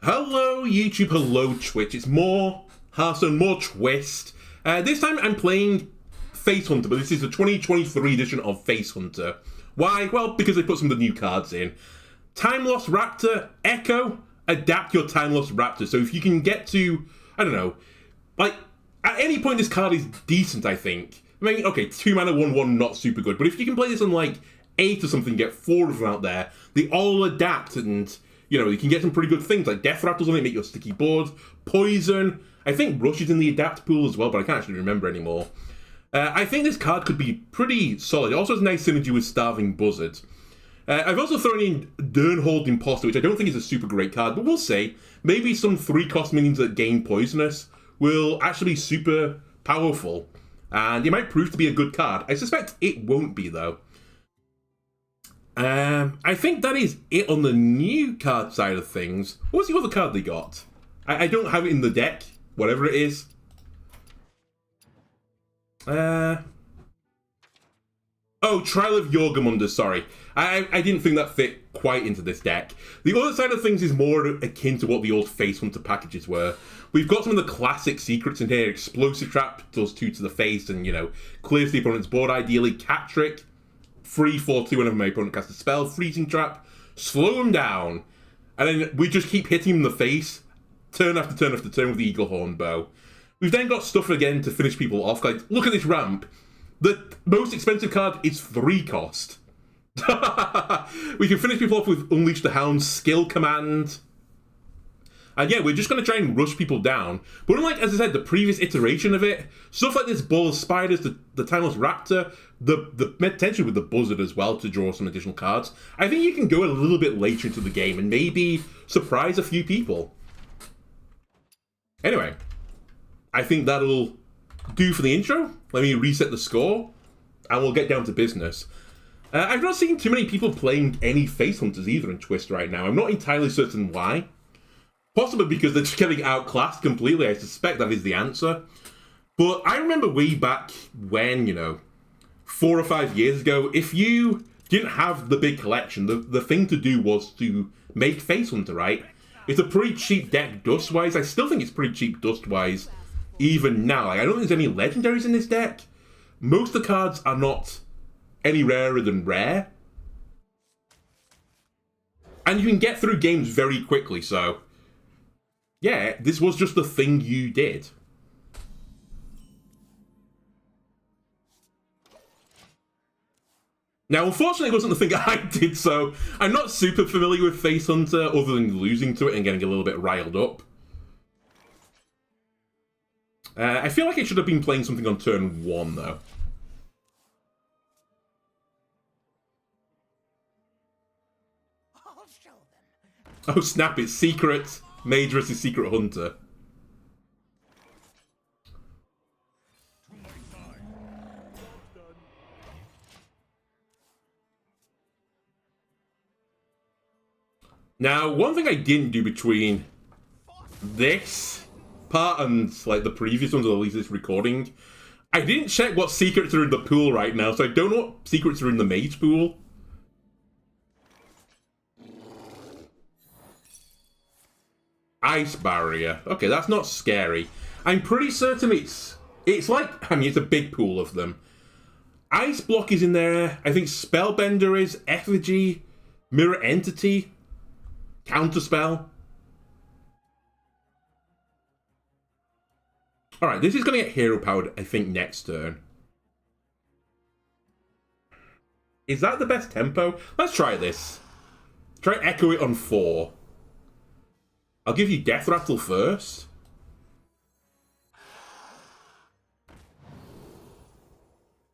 Hello YouTube, hello Twitch, it's more Hearthstone, more Twist. This time I'm playing Face Hunter, but this is the 2023 edition of Face Hunter. Why? Well, because they put some of the new cards in. Time Lost Raptor, Echo, adapt your Time Lost Raptor. So if you can get to, I don't know, like, at any point this card is decent, I think. I mean, okay, 2 mana, 1/1, not super good, but if you can play this on like 8 or something, get 4 of them out there, they all adapt and, you know, you can get some pretty good things, like Death Rattles on it, make your sticky board, Poison, I think Rush is in the adapt pool as well, but I can't actually remember anymore. I think this card could be pretty solid. It also has nice synergy with Starving Buzzard. I've also thrown in Durnholde Imposter, which I don't think is a super great card, but we'll see. Maybe some 3-cost minions that gain Poisonous will actually be super powerful, and it might prove to be a good card. I suspect it won't be, though. I think that is it on the new card side of things. What's the other card they got? I don't have it in the deck, whatever it is. Oh, Trial of Jormungandr, sorry. I didn't think that fit quite into this deck. The other side of things is more akin to what the old Face Hunter packages were. We've got some of the classic secrets in here. Explosive Trap does 2 to the face and, you know, clears the opponent's board ideally. Cat Trick, free 4/2 whenever my opponent casts a spell. Freezing Trap, slow him down. And then we just keep hitting him in the face, turn after turn after turn with the Eagle Horn Bow. We've then got stuff again to finish people off. Like, look at this ramp. The most expensive card is 3-cost. We can finish people off with Unleash the Hound, Skill Command. And yeah, we're just going to try and rush people down. But unlike, as I said, the previous iteration of it, stuff like this Ball of Spiders, the Timeless Raptor, the potential with the Buzzard as well to draw some additional cards, I think you can go a little bit later into the game and maybe surprise a few people. Anyway, I think that'll do for the intro. Let me reset the score, and we'll get down to business. I've not seen too many people playing any Face Hunters either in Twist right now. I'm not entirely certain why. Possibly because they're just getting outclassed completely. I suspect that is the answer. But I remember way back when, you know, 4 or 5 years ago, if you didn't have the big collection, the thing to do was to make Face Hunter, right? It's a pretty cheap deck dust-wise. I still think it's pretty cheap dust-wise even now. Like, I don't think there's any legendaries in this deck. Most of the cards are not any rarer than rare. And you can get through games very quickly, so yeah, this was just the thing you did. Now, unfortunately, it wasn't the thing I did, so I'm not super familiar with Face Hunter other than losing to it and getting a little bit riled up. I feel like I should have been playing something on turn 1, though. Oh snap, it's Secret Mage versus Secret Hunter. Now, one thing I didn't do between this part and like the previous ones, or at least this recording, I didn't check what secrets are in the pool right now, so I don't know what secrets are in the Mage pool. Ice Barrier. Okay, that's not scary. I'm pretty certain it's like, I mean, it's a big pool of them. Ice Block is in there. I think Spellbender is, Effigy, Mirror Entity, Counterspell. Alright, this is going to get hero powered, I think, next turn. Is that the best tempo? Let's try this. Try Echo it on 4. I'll give you Death Rattle first.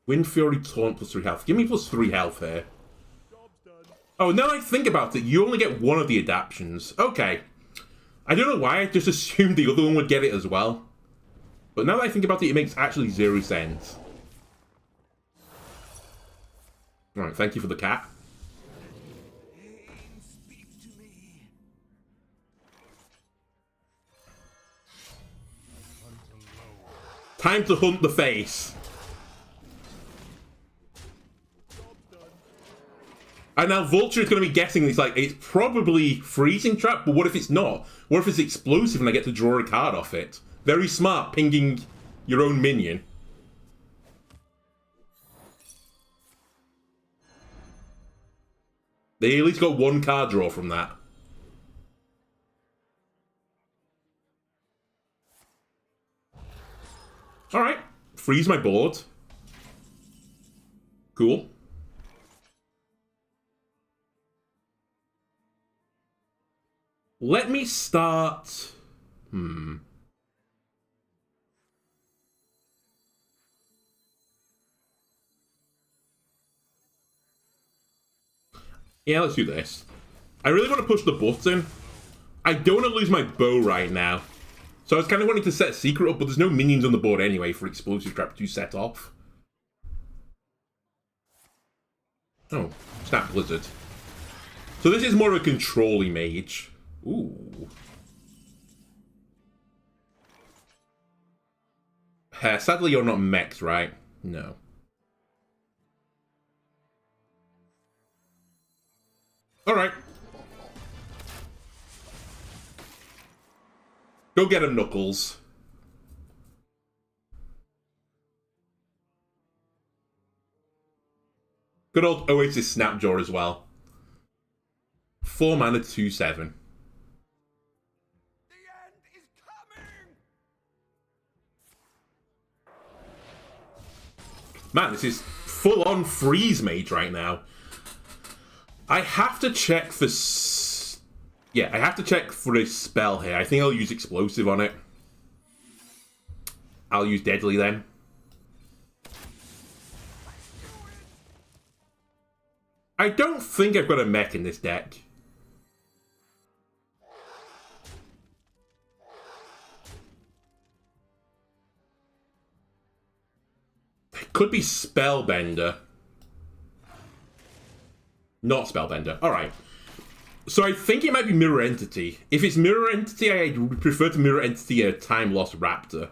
Wind Fury Taunt plus 3 health. Give me plus 3 health here. Oh, now I think about it, you only get one of the adaptions. Okay. I don't know why, I just assumed the other one would get it as well. But now that I think about it, it makes actually 0 sense. Alright, thank you for the cat. Time to hunt the face. And now Vulture is going to be guessing, it's probably Freezing Trap, but what if it's not? What if it's Explosive and I get to draw a card off it? Very smart, pinging your own minion. They at least got one card draw from that. Alright, freeze my board. Cool. Let me start... Yeah, let's do this. I really want to push the button. I don't want to lose my bow right now. So I was kind of wanting to set Secret up, but there's no minions on the board anyway for Explosive Trap to set off. Oh, Snap Blizzard. So this is more of a controlling mage. Ooh. Sadly, you're not mechs, right? No. Alright. Go get him, Knuckles. Good old Oasis Snapjaw as well. 4 mana, 2/7. Man, this is full-on freeze mage right now. I have to check for... Yeah, I have to check for a spell here. I think I'll use Explosive on it. I'll use Deadly then. I don't think I've got a mech in this deck. It could be Spellbender. Not Spellbender. Alright. So I think it might be Mirror Entity. If it's Mirror Entity, I would prefer to Mirror Entity a Time Lost Raptor.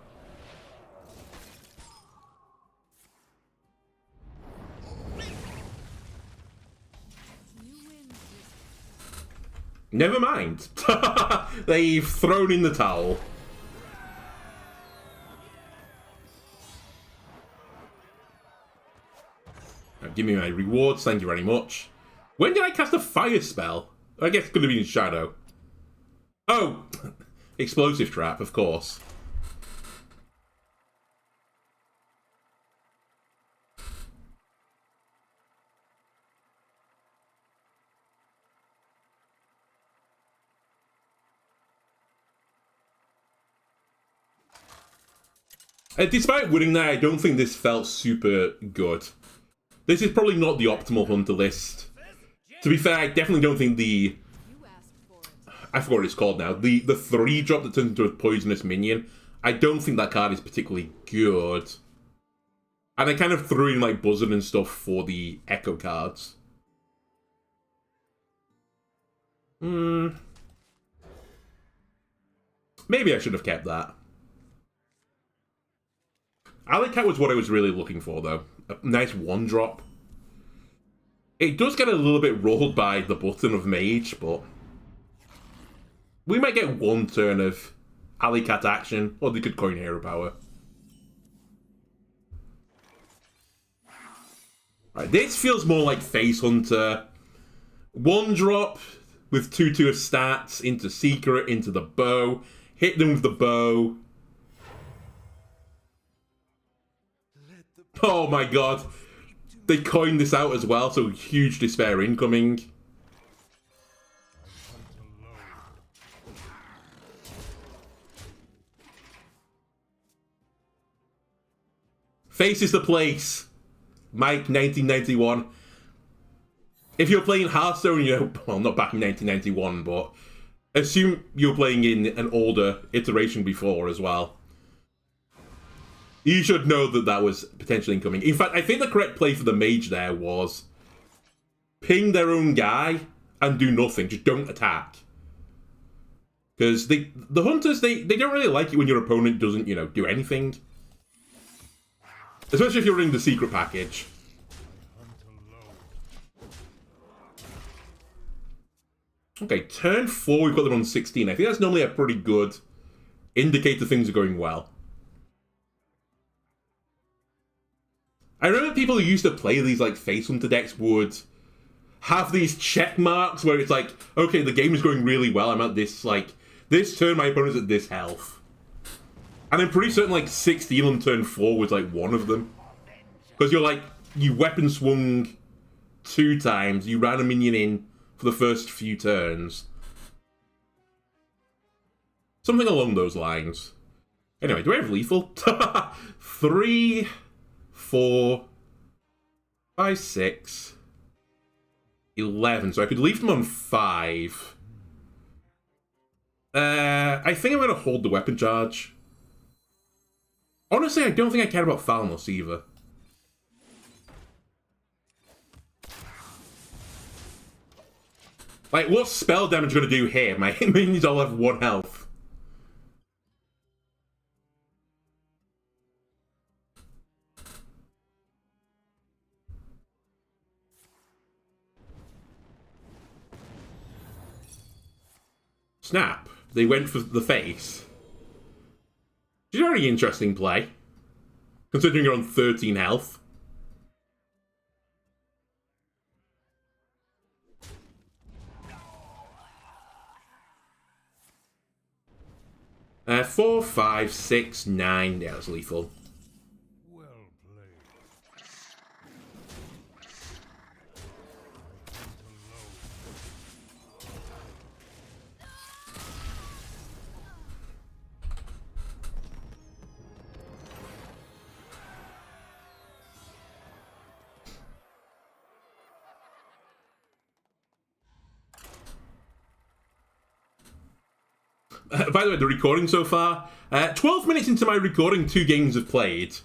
Never mind. They've thrown in the towel. Now, give me my rewards, thank you very much. When did I cast a fire spell? I guess it could have been in Shadow. Oh! Explosive Trap, of course. Despite winning that, I don't think this felt super good. This is probably not the optimal Hunter list. To be fair, I definitely don't think the... I forgot what it's called now. The 3-drop that turns into a poisonous minion. I don't think that card is particularly good. And I kind of threw in like Buzzard and stuff for the Echo cards. Maybe I should have kept that. Alley Cat was what I was really looking for, though. A nice 1-drop. It does get a little bit rolled by the button of Mage, but... we might get 1 turn of Alley Cat action, or they could coin Hero Power. Right, this feels more like Face Hunter. 1-drop with 2/2 of stats into Secret, into the bow. Hit them with the bow. Oh my god. They coined this out as well, so huge despair incoming. Face is the place. Mike, 1991. If you're playing Hearthstone, you know, well, not back in 1991, but assume you're playing in an older iteration before as well. You should know that that was potentially incoming. In fact, I think the correct play for the mage there was ping their own guy and do nothing. Just don't attack. Because the hunters, they don't really like it when your opponent doesn't, you know, do anything. Especially if you're running the secret package. Okay, turn 4, we've got them on 16. I think that's normally a pretty good indicator things are going well. I remember people who used to play these like Face Hunter decks would have these check marks where it's like, okay, the game is going really well. I'm at this turn, my opponent's at this health. And I'm pretty certain like 16 on turn 4 was like one of them. Because you're like, you weapon swung 2 times, you ran a minion in for the first few turns. Something along those lines. Anyway, do I have lethal? 3, 4, 5, 6, 11. So I could leave them on 5. I think I'm going to hold the weapon charge. Honestly, I don't think I care about Thalmos either. Like, what's spell damage going to do here? My minions all have 1 health. Snap. They went for the face. Which is a very interesting play. Considering you're on 13 health. Four, 5, 6, 9. Yeah, that's lethal. Well played. By the way, the recording so far, 12 minutes into my recording, 2 games have played.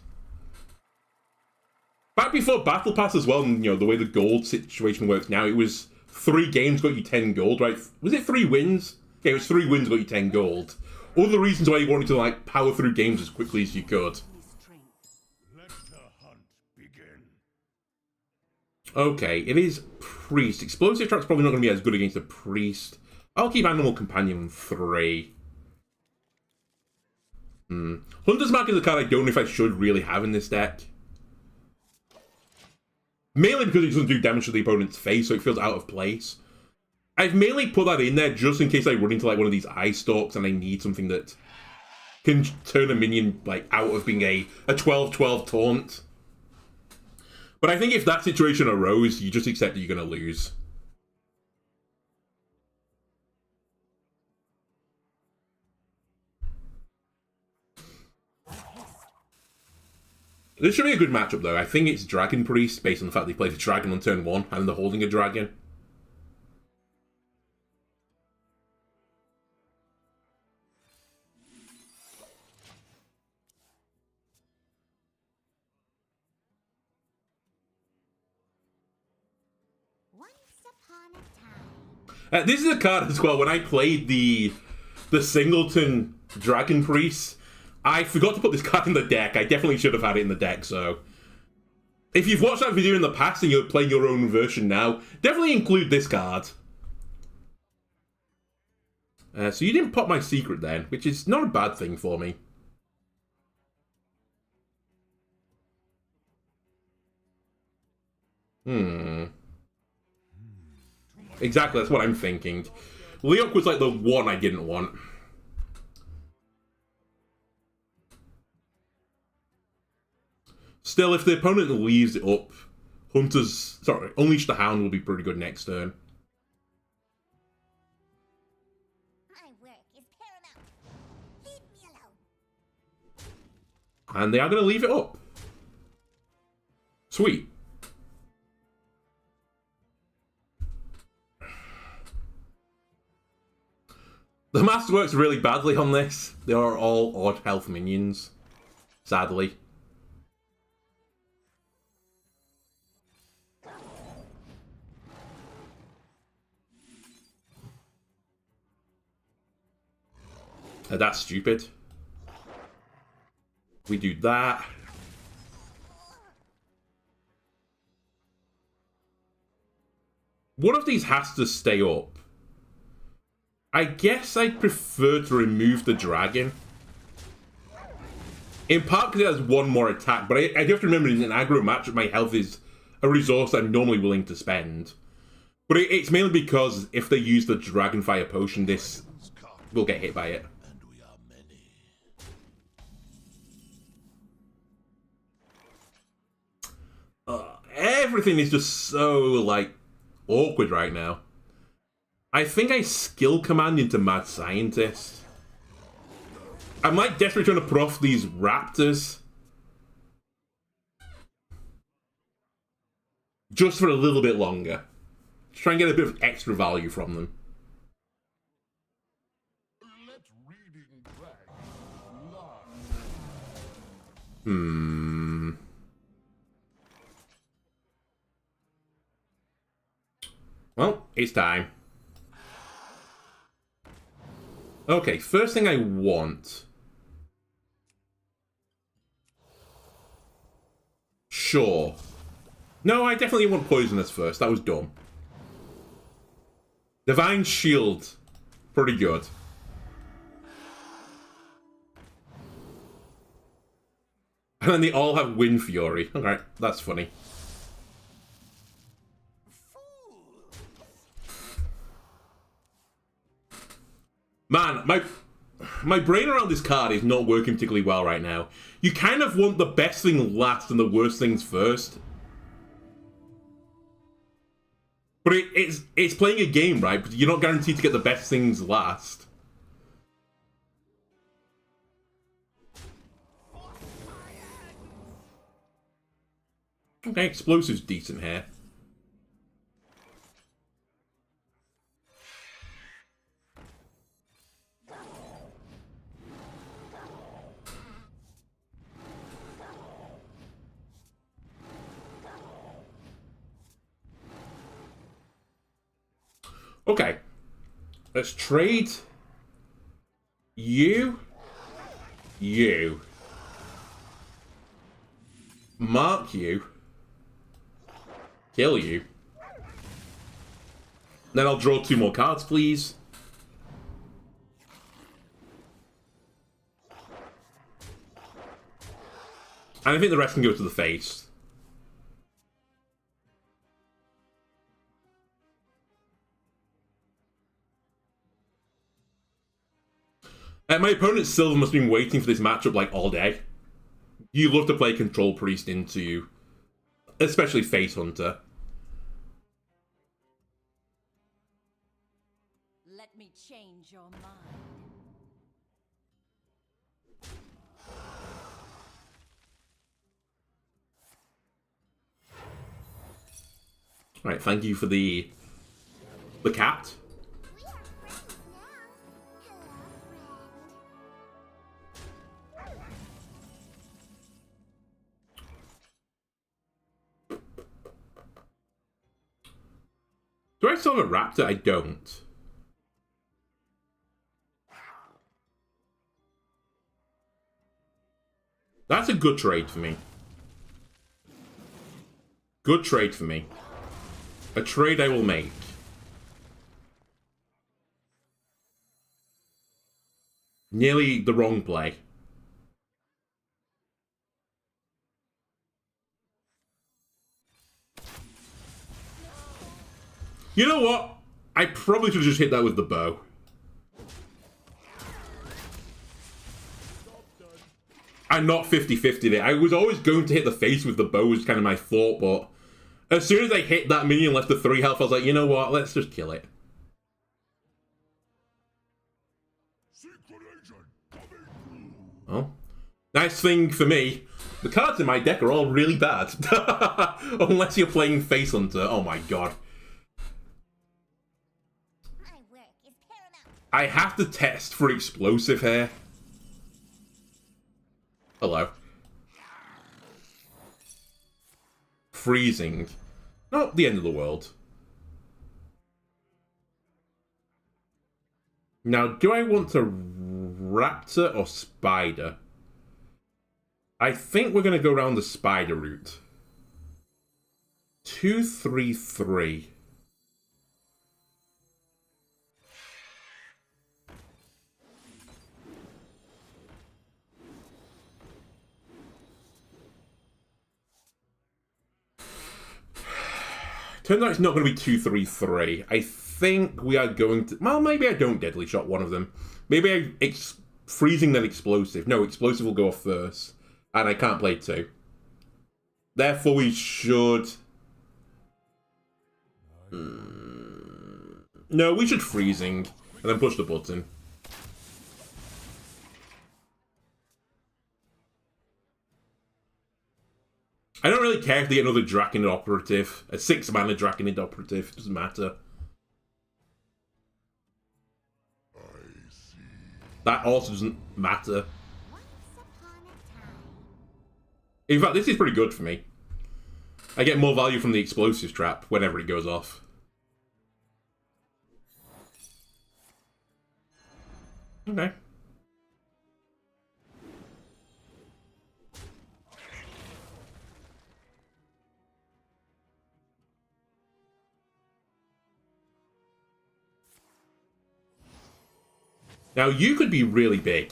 Back before Battle Pass as well, and, you know, the way the gold situation works now, it was 3 games got you 10 gold, right? Was it 3 wins? Yeah, it was 3 wins got you 10 gold. All the reasons why you wanted to, like, power through games as quickly as you could. Let the hunt begin. Okay, it is Priest. Explosive Trap's probably not going to be as good against a Priest. I'll keep Animal Companion on 3. Hunter's Mark is a card I don't know if I should really have in this deck. Mainly because it doesn't do damage to the opponent's face, so it feels out of place. I've mainly put that in there just in case I run into like one of these Eye Stalks and I need something that can turn a minion like out of being a 12-12 taunt. But I think if that situation arose, you just accept that you're going to lose. This should be a good matchup, though. I think it's Dragon Priest, based on the fact they played a dragon on turn 1, and they're holding a dragon. Once upon a time. This is a card as well. When I played the Singleton Dragon Priest, I forgot to put this card in the deck. I definitely should have had it in the deck, so... If you've watched that video in the past and you're playing your own version now, definitely include this card. So you didn't pop my secret then, which is not a bad thing for me. Exactly, that's what I'm thinking. Leok was like the one I didn't want. Still, if the opponent leaves it up, Unleash the Hound will be pretty good next turn. My work is paramount. Leave me alone. And they are going to leave it up. Sweet. The Master works really badly on this. They are all odd health minions, sadly. That's stupid. We do that. One of these has to stay up. I guess I prefer to remove the dragon. In part because it has one more attack, but I do have to remember in an aggro matchup, my health is a resource I'm normally willing to spend. But it's mainly because if they use the Dragonfire Potion, this will get hit by it. Everything is just so, like, awkward right now. I think I skill command into Mad Scientist. I'm like desperately trying to put off these raptors. Just for a little bit longer. Try and get a bit of extra value from them. Well, it's time. Okay, first thing I want. Sure. No, I definitely want Poisonous first. That was dumb. Divine Shield. Pretty good. And then they all have Wind Fury. Alright, that's funny. Man, my brain around this card is not working particularly well right now. You kind of want the best thing last and the worst things first. But it's playing a game, right? But you're not guaranteed to get the best things last. Okay, Explosive's decent here. Okay, let's trade you, mark you, kill you. Then I'll draw 2 more cards, please. And I think the rest can go to the face. My opponent's Silver must have been waiting for this matchup like all day. You love to play Control Priest into, especially Face Hunter. Let me change your mind. Alright, thank you for the cat. Do I still have a raptor? I don't. That's a good trade for me. Good trade for me. A trade I will make. Nearly the wrong play. You know what? I probably should have just hit that with the bow. I'm not 50-50 there. I was always going to hit the face with the bow, was kind of my thought, but as soon as I hit that minion left the 3 health, I was like, you know what? Let's just kill it. Oh. Nice thing for me, the cards in my deck are all really bad. Unless you're playing Face Hunter. Oh my god. I have to test for explosive here. Hello. Freezing. Not the end of the world. Now, do I want to raptor or spider? I think we're going to go around the spider route. 2, 3, 3. Turns out it's not going to be 2-3-3. I think we are going to... Well, maybe I don't deadly shot one of them. Maybe freezing then explosive. No, explosive will go off first. And I can't play 2. Therefore, we should... No, we should freezing. And then push the button. I don't really care if they get another Draconid Operative. A 6-mana Draconid Operative. Doesn't matter. That also doesn't matter. In fact, this is pretty good for me. I get more value from the Explosives trap whenever it goes off. Okay. Now, you could be really big.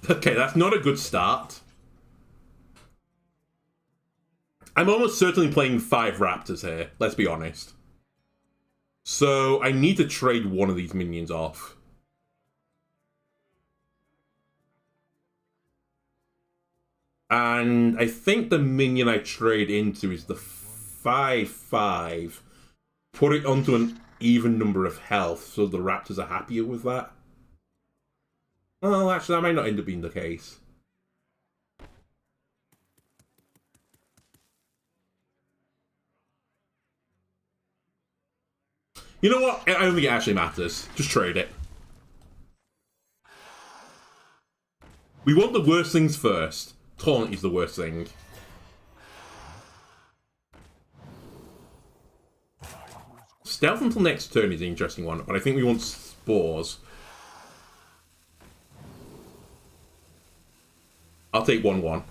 Okay, that's not a good start. I'm almost certainly playing 5 raptors here, let's be honest. So, I need to trade one of these minions off. And I think the minion I trade into is the 5/5. Put it onto an even number of health, so the raptors are happier with that. Well, actually, that might not end up being the case. You know what? I don't think it actually matters. Just trade it. We want the worst things first. Taunt is the worst thing. Stealth until next turn is an interesting one, but I think we want spores. I'll take 1/1.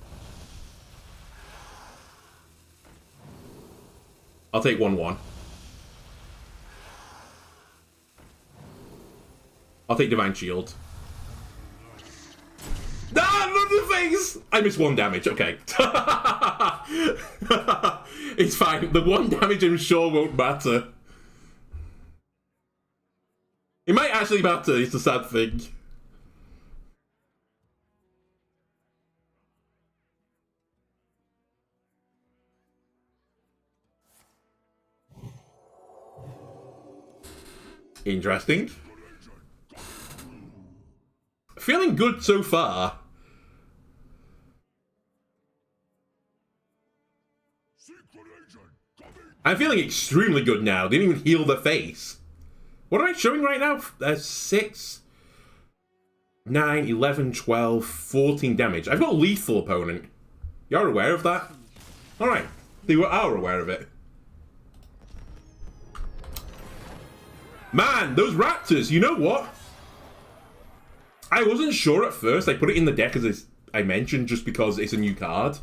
I'll take 1/1. I'll take Divine Shield. Ah, not the face! I missed 1 damage, okay. It's fine. The 1 damage I'm sure won't matter. It might actually matter, it's a sad thing. Interesting. Feeling good so far. I'm feeling extremely good now. Didn't even heal the face. What am I showing right now? 6, 9, 11, 12, 14 damage. I've got a lethal opponent. You're aware of that? Alright. They are aware of it. Man, those raptors, you know what? I wasn't sure at first. I put it in the deck as I mentioned just because it's a new card.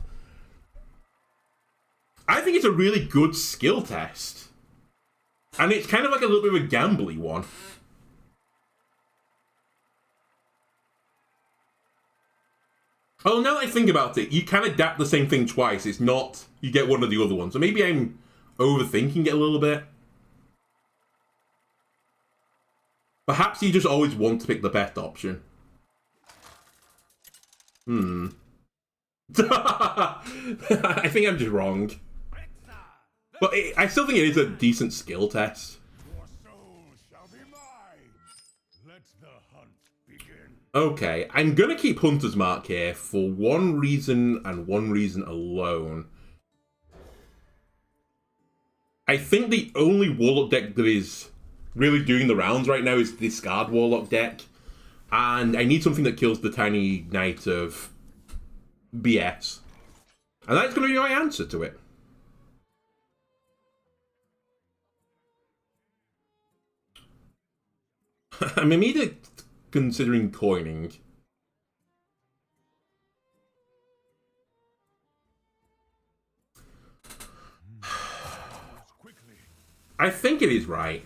I think it's a really good skill test. And it's kind of like a little bit of a gambly one. Oh, now that I think about it, you can adapt the same thing twice. It's not, you get one of the other ones. So maybe I'm overthinking it a little bit. Perhaps you just always want to pick the best option. I think I'm just wrong. But I still think it is a decent skill test. Your soul shall be mine. Let the hunt begin. Okay, I'm gonna keep Hunter's Mark here for one reason and one reason alone. I think the only Warlock deck that is really doing the rounds right now is Discard Warlock deck. And I need something that kills the Tiny Knight of BS. And that's going to be my answer to it. I'm immediately considering coining. I think it is right.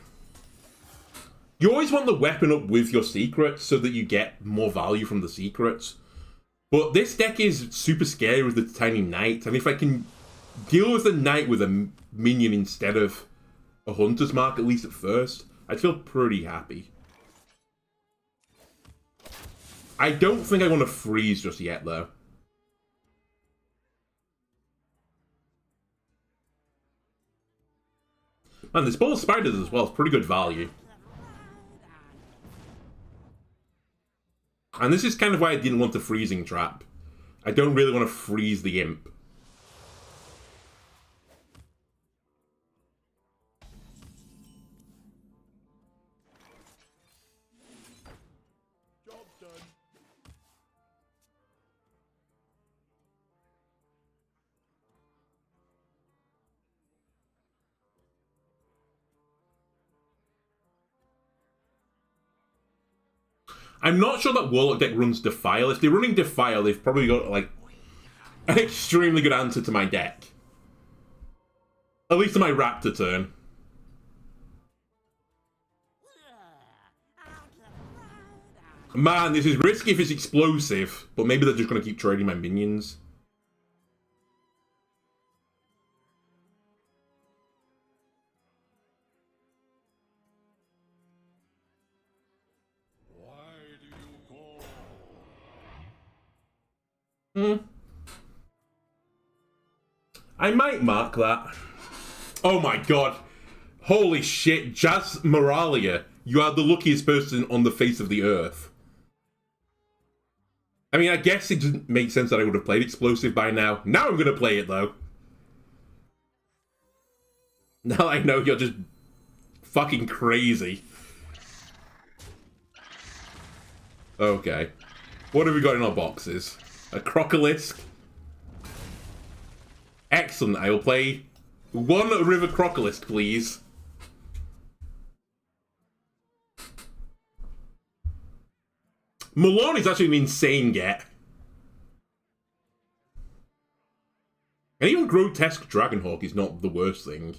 You always want the weapon up with your secrets so that you get more value from the secrets. But this deck is super scary with the Tiny Knight, and if I can deal with the knight with a minion instead of a hunter's mark, at least at first, I'd feel pretty happy. I don't think I want to freeze just yet, though. Man, this ball of spiders as well is pretty good value. And this is kind of why I didn't want the freezing trap. I don't really want to freeze the imp. Job done. I'm not sure that Warlock deck runs Defile. If they're running Defile, they've probably got, like, an extremely good answer to my deck. At least to my Raptor turn. Man, this is risky if it's explosive, but maybe they're just going to keep trading my minions. I might mark that. Oh my god. Holy shit, Jazz Moralia. You are the luckiest person on the face of the earth. I mean, I guess it doesn't make sense that I would have played Explosive by now. Now I'm going to play it, though. Now I know you're just fucking crazy. Okay. What have we got in our boxes? A Crocolisk. Excellent. I will play one River Crocolisk, please. Malone is actually an insane get. And even Grotesque Dragonhawk is not the worst thing.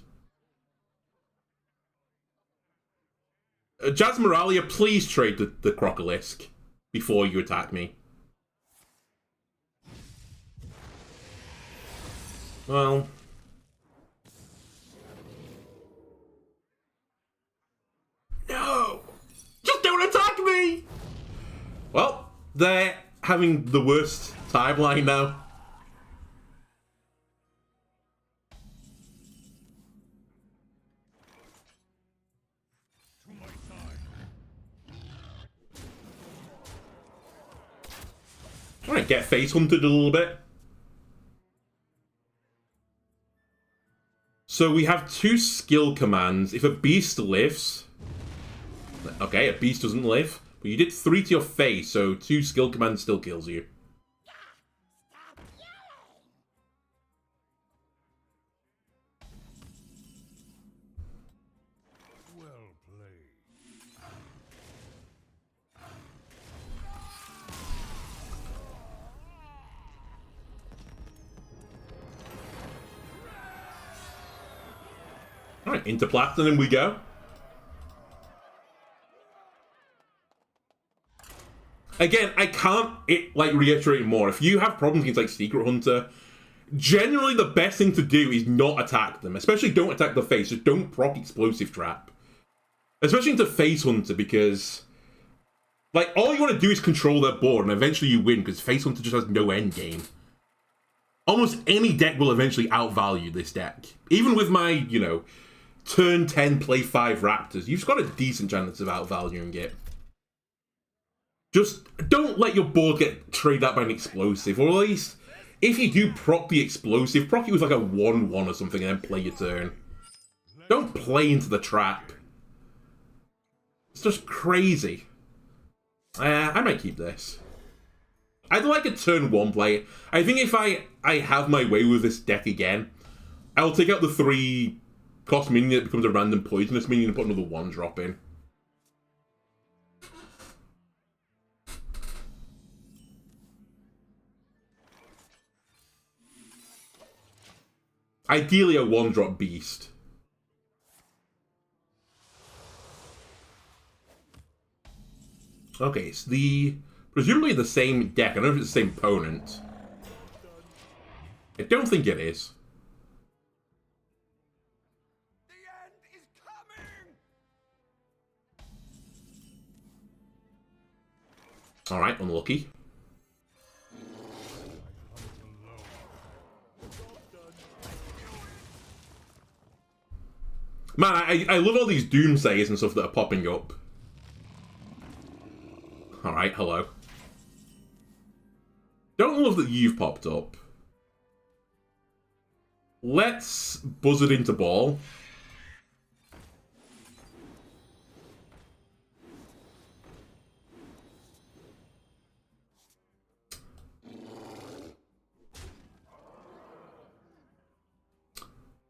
Jazz Moralia, please trade the Crocolisk before you attack me. Well... No! Just don't attack me! Well, they're having the worst timeline now. Alright, get face hunted a little bit. So we have 2 skill commands. If a beast lives... Okay, a beast doesn't live. But you did 3 to your face, so 2 skill commands still kills you. Well played. Alright, into Platinum we go. Again, I can't reiterate more. If you have problems against like Secret Hunter, generally the best thing to do is not attack them. Especially don't attack the face. Just don't proc Explosive Trap. Especially into Face Hunter, because like all you want to do is control their board and eventually you win because Face Hunter just has no end game. Almost any deck will eventually outvalue this deck. Even with my, you know, turn 10, play 5 Raptors, you've got a decent chance of outvaluing it. Just don't let your board get traded out by an explosive, or at least, if you do proc the explosive, proc it with like a 1-1 or something and then play your turn. Don't play into the trap. It's just crazy. I might keep this. I'd like a turn 1 play. I think if I have my way with this deck again, I'll take out the 3 cost minion that becomes a random poisonous minion and put another 1-drop in. Ideally a 1-drop beast. Okay, it's presumably the same deck. I don't know if it's the same opponent. I don't think it is. Alright, unlucky. Man, I love all these doomsayers and stuff that are popping up. Alright, hello. Don't love that you've popped up. Let's buzz it into ball.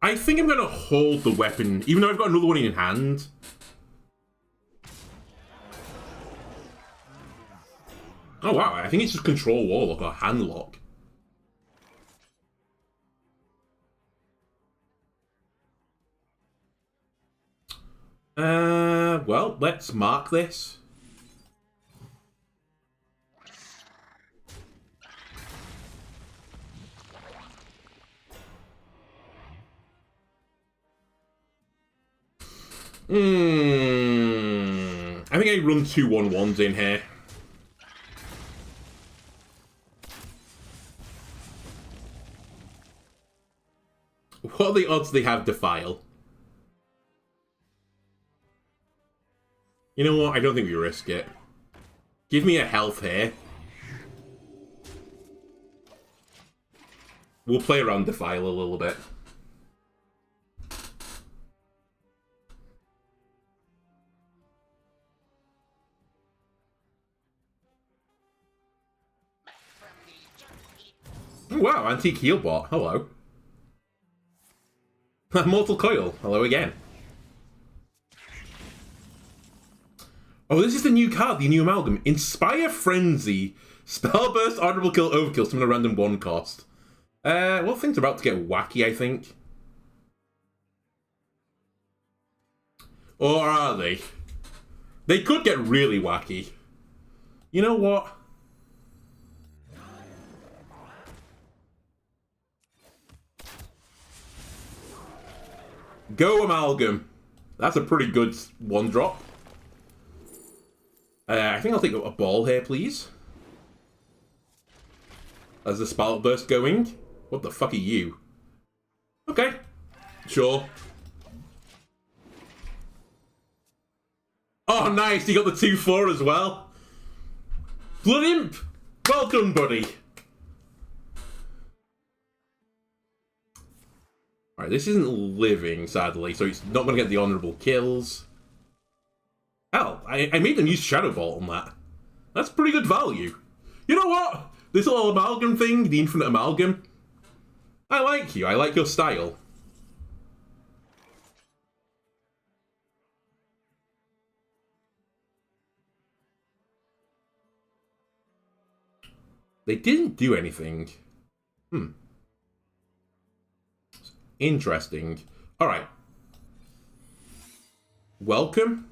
I think I'm going to hold the weapon, even though I've got another one in hand. Oh wow, I think it's just control warlock or hand lock. Well, let's mark this. I think I run 2 1-1s in here. What are the odds they have Defile? You know what? I don't think we risk it. Give me a health here. We'll play around Defile a little bit. Oh, wow, Antique Heal Bot. Hello. Mortal Coil. Hello again. Oh, this is the new card, the new amalgam. Inspire Frenzy. Spellburst, Honorable Kill, Overkill, summon a random 1 cost. Well, things are about to get wacky, I think. Or are they? They could get really wacky. You know what? Go Amalgam. That's a pretty good 1-drop. I think I'll take a ball here, please. As the Spout Burst going. What the fuck are you? Okay. Sure. Oh, nice. You got the 2-4 as well. Blood Imp. Well done, buddy. Alright, this isn't living, sadly, so it's not going to get the honourable kills. Hell, I made them use Shadow Bolt on that. That's pretty good value. You know what? This little amalgam thing, the infinite amalgam. I like you. I like your style. They didn't do anything. Interesting. Alright. Welcome.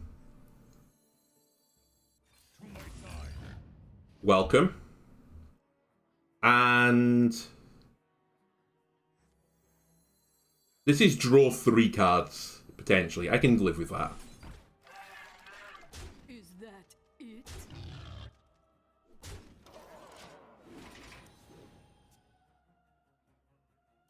Welcome. And this is draw 3 cards, potentially. I can live with that. Is that it?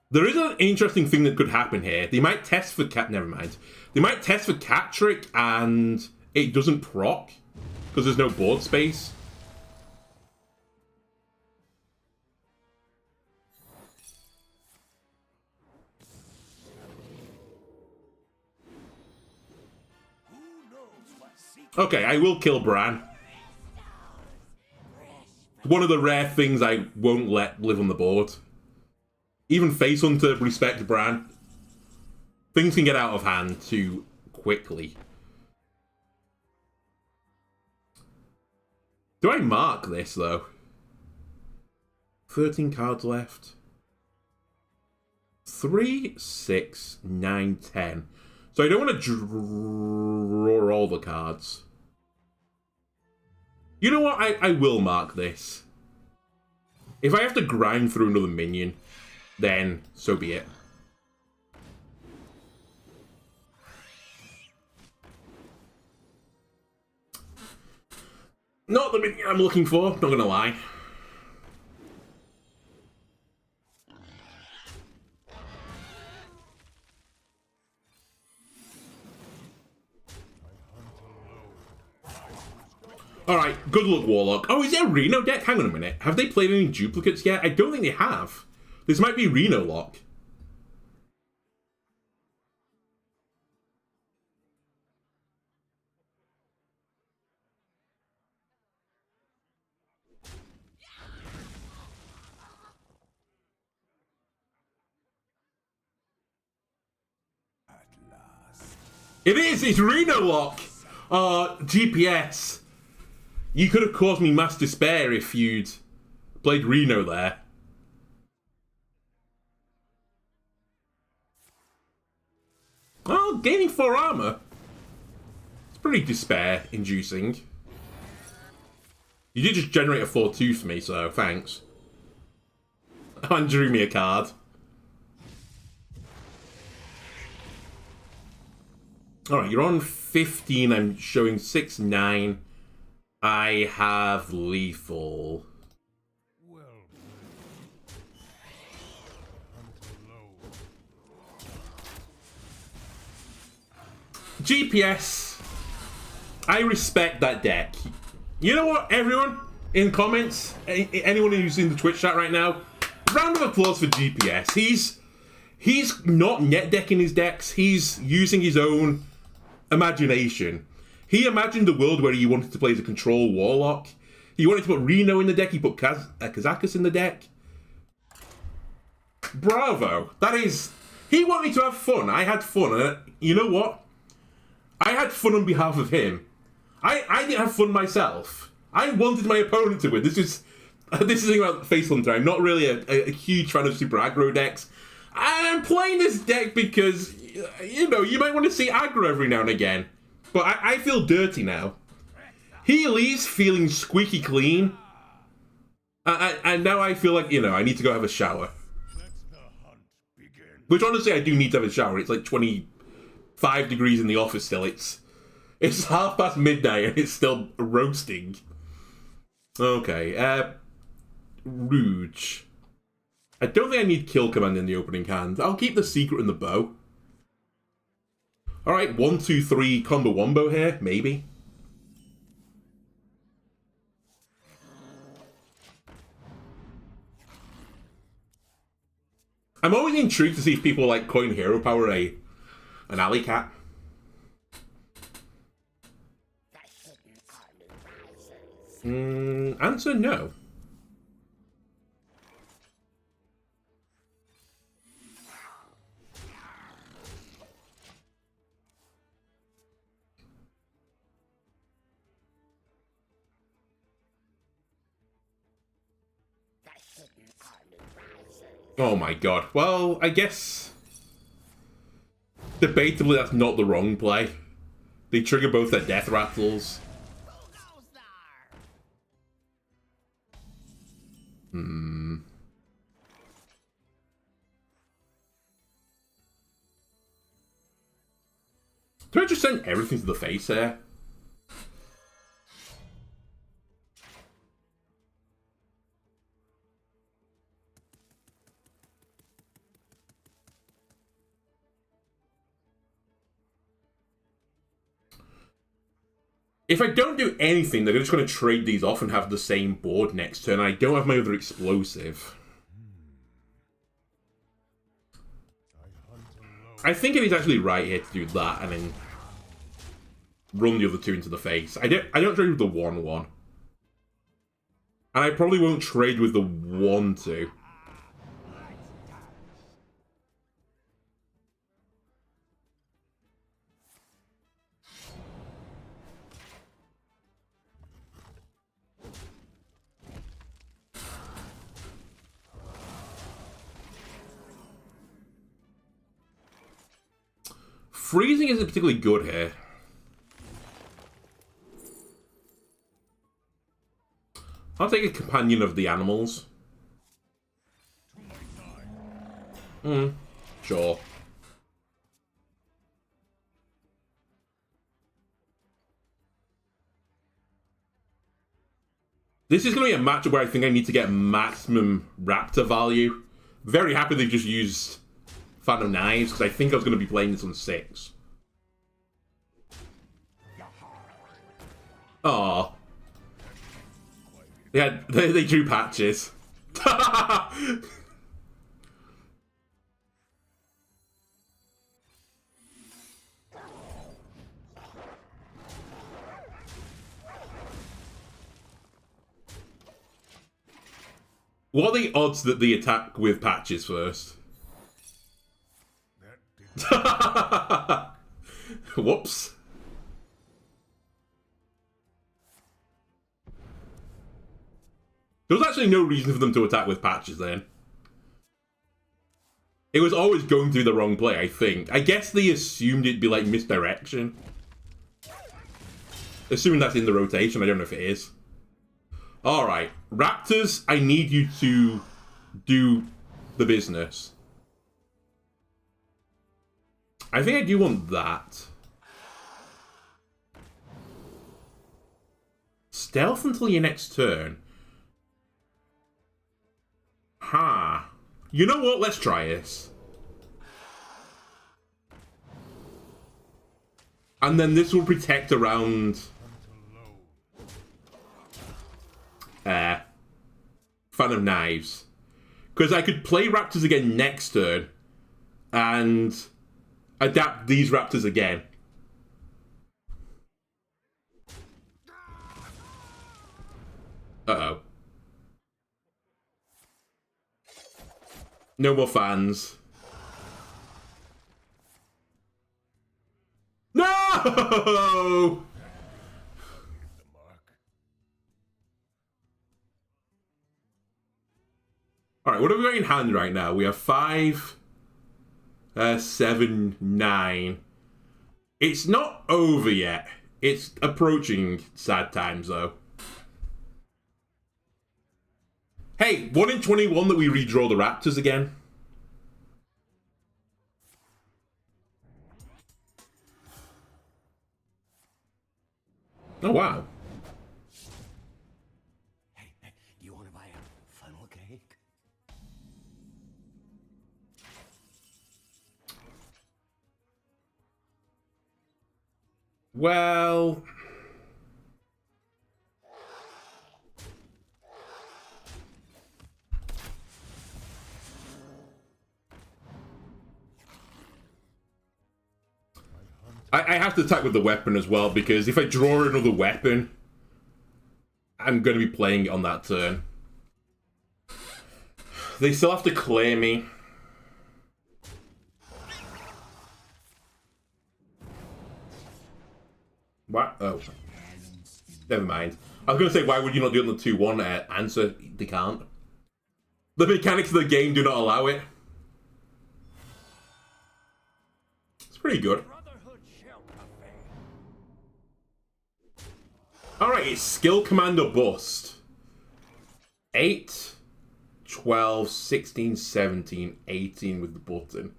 There is an interesting thing that could happen here. They might test for never mind. They might test for Cat Trick and it doesn't proc because there's no board space. Okay, I will kill Bran. One of the rare things I won't let live on the board. Even Face Hunter respect Bran. Things can get out of hand too quickly. Do I mark this, though? 13 cards left. 3, 6, 9, 10. So I don't want to draw all the cards. You know what? I will mark this. If I have to grind through another minion, then so be it. Not the minion I'm looking for, not gonna lie. Alright, good luck, Warlock. Oh, is it a Reno deck? Hang on a minute. Have they played any duplicates yet? I don't think they have. This might be Reno lock. It is! It's Reno lock! GPS. You could have caused me mass despair if you'd played Reno there. Well, gaining 4 armor. It's pretty despair-inducing. You did just generate a 4-2 for me, so thanks. And drew me a card. Alright, you're on 15, I'm showing 6-9. I have lethal. GPS. I respect that deck. You know what, everyone? In comments, anyone who's in the Twitch chat right now, round of applause for GPS. He's not net decking his decks. He's using his own imagination. He imagined a world where he wanted to play as a control warlock. He wanted to put Reno in the deck. He put Kazakus in the deck. Bravo. That is... He wanted to have fun. I had fun. And you know what? I had fun on behalf of him. I didn't have fun myself. I wanted my opponent to win. This is the thing about Face Hunter. I'm not really a huge fan of super aggro decks. I'm playing this deck because, you know, you might want to see aggro every now and again. But I feel dirty now. He leaves feeling squeaky clean. And now I feel like, you know, I need to go have a shower. Which honestly, I do need to have a shower. It's like 25 degrees in the office still. It's midnight and it's still roasting. Okay, Rouge. I don't think I need kill command in the opening hand. I'll keep the secret and the bow. Alright, 1, 2, 3 combo wombo here, maybe. I'm always intrigued to see if people like coin hero power an alley cat. Answer no. Oh my god. Well, I guess... debatably, that's not the wrong play. They trigger both their death rattles. Do I just send everything to the face here? If I don't do anything, they're just going to trade these off and have the same board next turn. I don't have my other explosive. I think it is actually right here to do that and then run the other two into the face. I don't trade with the 1-1. And I probably won't trade with the 1-2. Freezing isn't particularly good here. I'll take a companion of the animals. Sure. This is going to be a matchup where I think I need to get maximum raptor value. Very happy they just used Phantom Knives, because I think I was going to be playing this on 6. Aww. Yeah, they drew patches. What are the odds that they attack with patches first? Whoops. There was actually no reason for them to attack with patches then. It was always going through the wrong play, I think. I guess they assumed it'd be like misdirection. Assuming that's in the rotation, I don't know if it is. Alright, Raptors, I need you to do the business. I think I do want that. Stealth until your next turn. Ha. Huh. You know what? Let's try this. And then this will protect around... Phantom Knives. Because I could play Raptors again next turn and adapt these Raptors again. Uh-oh. No more fans. No! Alright, what have we got in hand right now? We have 5, 7, 9. It's not over yet. It's approaching sad times, though. Hey, 1 in 21 that we redraw the Raptors again. Oh, wow. Hey, you want to buy a funnel cake? Well... I have to attack with the weapon as well, because if I draw another weapon, I'm going to be playing it on that turn. They still have to clear me. What? Oh. Never mind. I was going to say, why would you not do it on the 2-1 answer? They can't. The mechanics of the game do not allow it. It's pretty good. Alright, it's skill commander bust. 8, 12, 16, 17, 18 with the button.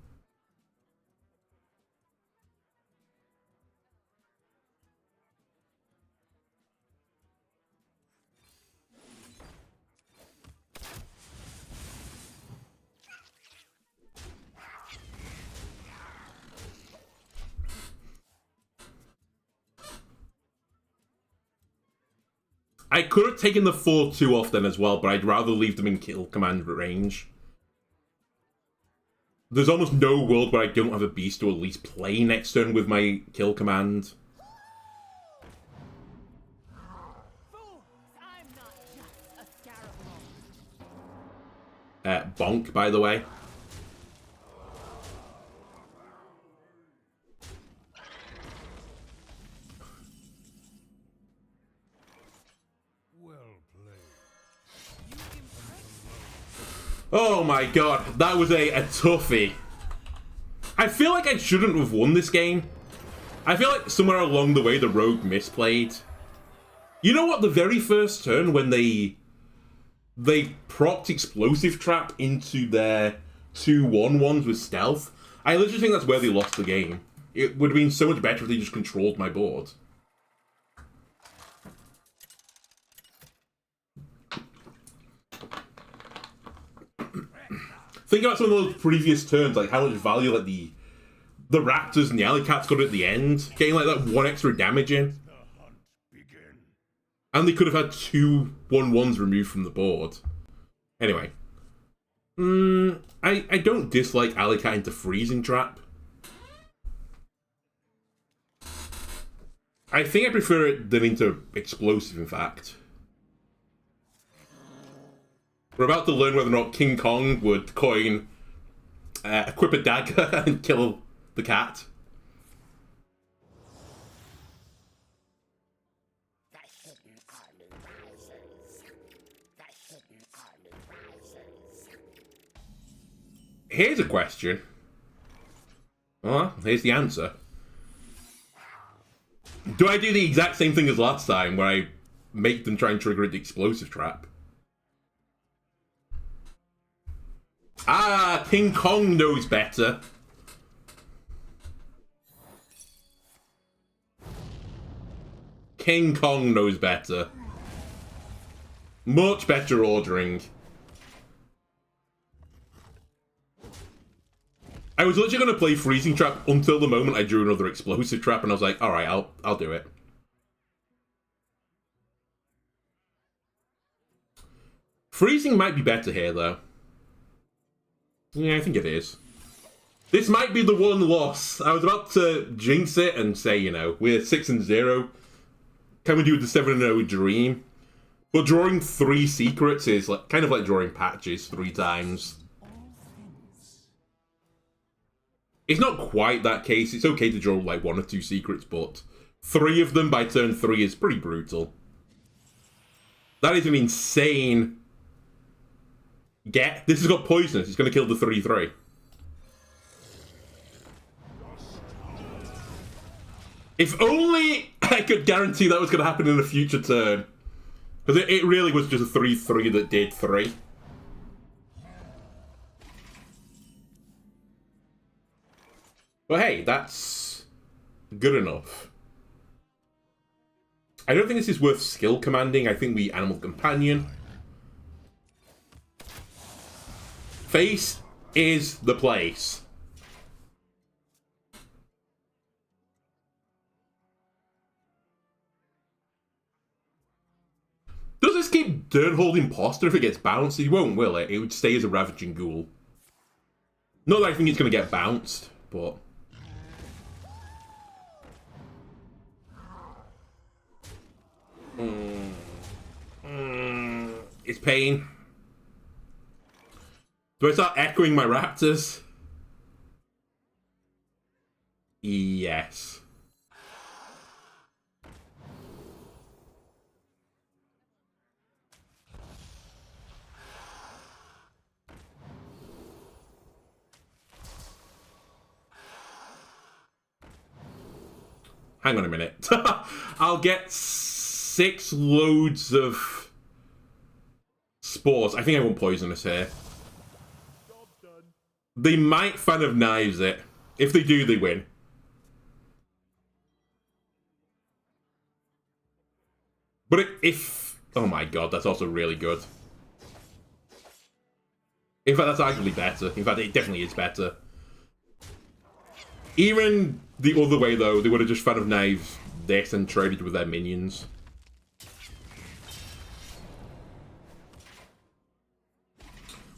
I could have taken the 4-2 off then as well, but I'd rather leave them in kill command range. There's almost no world where I don't have a beast to at least play next turn with my kill command. Bonk, by the way. Oh my god, that was a toughie. I feel like I shouldn't have won this game. I feel like somewhere along the way the rogue misplayed. You know what, the very first turn when they propped Explosive Trap into their 2-1-1s with stealth, I literally think that's where they lost the game. It would have been so much better if they just controlled my board. think about some of those previous turns, like how much value like the raptors and the alley cats got at the end, getting like that 1 extra damage in. And they could have had 2 1/1s removed from the board. Anyway. I don't dislike alley cat into freezing trap. I think I prefer it than into explosive, in fact. We're about to learn whether or not King Kong would coin, equip a dagger and kill the cat. Here's a question. Well, here's the answer. Do I do the exact same thing as last time, where I make them try and trigger the explosive trap? Ah, King Kong knows better. King Kong knows better. Much better ordering. I was literally going to play freezing trap until the moment I drew another explosive trap, and I was like, all right, I'll do it. Freezing might be better here, though. Yeah, I think it is. This might be the one loss. I was about to jinx it and say, you know, we're 6-0. Can we do the 7-0 dream? But drawing 3 secrets is like kind of like drawing patches 3 times. It's not quite that case. It's okay to draw like 1 or 2 secrets, but 3 of them by turn 3 is pretty brutal. That is an insane get. This has got poisonous. It's going to kill the 3/3. If only I could guarantee that was going to happen in a future turn. Because it really was just a 3/3 that did 3. But hey, that's good enough. I don't think this is worth skill commanding. I think we Animal Companion. Face is the place. Does this keep Durnholde Imposter if it gets bounced? It won't, will it? It would stay as a Ravaging Ghoul. Not that I think it's going to get bounced, but... It's pain. Do I start echoing my raptors? Yes. Hang on a minute. I'll get 6 loads of spores. I think I want poisonous here. They might Fan of Knives it. If they do, they win. But if... Oh my god, that's also really good. In fact, that's actually better. In fact, it definitely is better. Even the other way, though, they would have just Fan of Knives this and traded with their minions.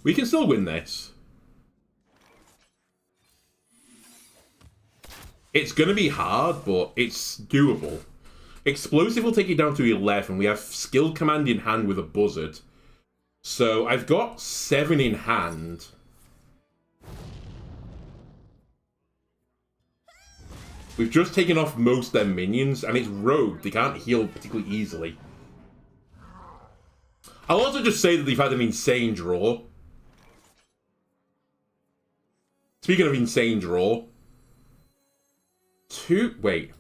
We can still win this. It's going to be hard, but it's doable. Explosive will take it down to 11. We have Skill Command in hand with a Buzzard. So I've got 7 in hand. We've just taken off most of their minions, and it's rogue. They can't heal particularly easily. I'll also just say that they've had an insane draw. Speaking of insane draw... 2, wait.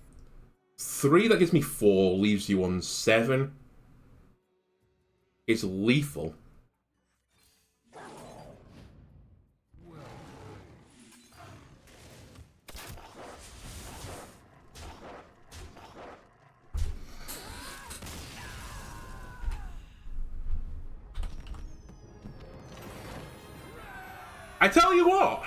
3, that gives me 4, leaves you on 7. It's lethal. I tell you what,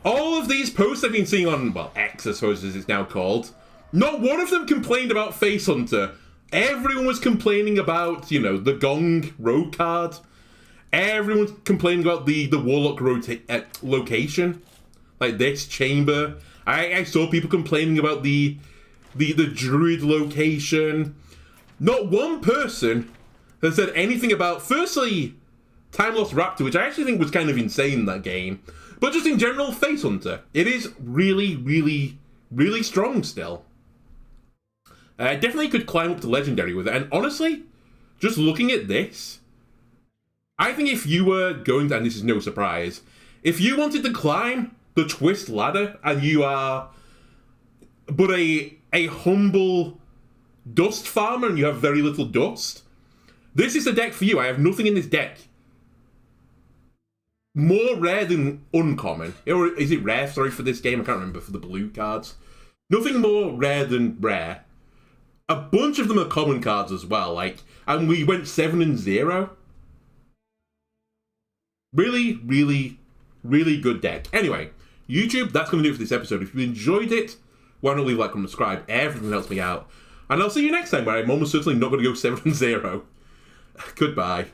all of these posts I've been seeing on, well, X, I suppose as it's now called, not one of them complained about Face Hunter. Everyone was complaining about, you know, the Gong rogue card. Everyone's complaining about the Warlock location. Like this chamber. I saw people complaining about the Druid location. Not one person has said anything about, firstly, Time Lost Raptor, which I actually think was kind of insane in that game. But just in general, Face Hunter. It is really, really, really strong still. Definitely could climb up to Legendary with it. And honestly, just looking at this, I think if you were going to, and this is no surprise, if you wanted to climb the Twist ladder and you are but a humble dust farmer and you have very little dust, this is the deck for you. I have nothing in this deck more rare than uncommon. Or is it rare, sorry, for this game? I can't remember, for the blue cards. Nothing more rare than rare. A bunch of them are common cards as well, like, and we went 7-0. Really, really, really good deck. Anyway, YouTube, that's going to do it for this episode. If you enjoyed it, why not leave a like and subscribe? Everything helps me out. And I'll see you next time, where I'm almost certainly not going to go 7-0. Goodbye.